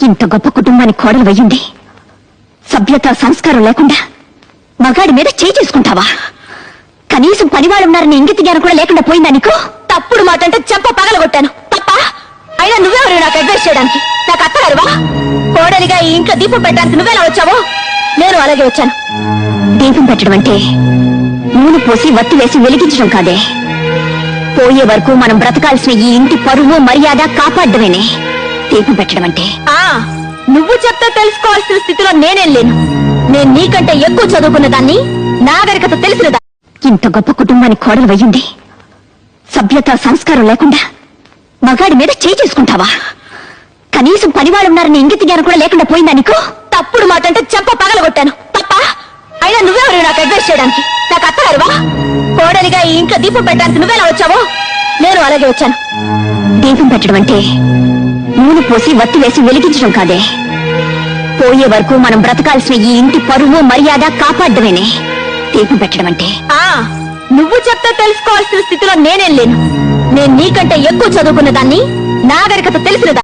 ఇంత గొప్ప కుటుంబానికి కోడలు వయ్యుండి సభ్యత సంస్కారం లేకుండా మగాడి మీద చేయి చేసుకుంటావా? కనీసం పనివాళ్ళున్నారని ఇంగిత జ్ఞానం కూడా లేకుండా పోయిందా నీకు? తప్పుడు మాట అంటే చెంప పగలగొట్టాను తప్ప. అయినా నువ్వెవరు నాకు అడ్వైస్ చేయడానికి? నాకు అత్తగారువా? కోడలిగా ఈ ఇంట్లో దీపం పెట్టడానికి నువ్వెలా వచ్చావో నేను అలాగే వచ్చాను. దీపం పెట్టడం అంటే నూనె పోసి వత్తి వేసి వెలిగించడం కాదే. పోయే వరకు మనం బ్రతకాల్సిన ఈ ఇంటి పరువు మర్యాద కాపాడమేనే దీపం పెట్టడం అంటే. నువ్వు చెప్తే తెలుసుకోవాల్సిన స్థితిలో నేనేం లేను. నేను నీకంటే ఎక్కువ చదువుకున్న దాన్ని, నాగరికత తెలిసినదా. ఇంత గొప్ప కుటుంబానికి కోడలు వయ్యుండి సభ్యత సంస్కారం లేకుండా మగాడి మీద చేయి చేసుకుంటావా? కనీసం పనివాళ్ళున్నారని ఇంగిత జ్ఞానం కూడా లేకుండా పోయిందా నీకు? తప్పుడు మాట అంటే చెంప పగలగొట్టాను తప్ప. అయినా నువ్వెవరు నాకు అడ్వైస్ చేయడానికి? నాకు అత్తగారువా? కోడలిగా ఈ ఇంట్లో దీపం పెట్టడానికి నువ్వెలా వచ్చావో నేను అలాగే వచ్చాను. దీపం పెట్టడం అంటే నూనె పోసి వత్తి వేసి వెలిగించడం కాదే. పోయే వరకు మనం బ్రతకాల్సిన ఈ ఇంటి పరువు మర్యాద కాపాడమేనే దీపం పెట్టడం అంటే. నువ్వు చెప్తే తెలుసుకోవాల్సిన స్థితిలో నేనేం లేను. నేను నీకంటే ఎక్కువ చదువుకున్న దాన్ని, నాగరికత తెలిసినదా.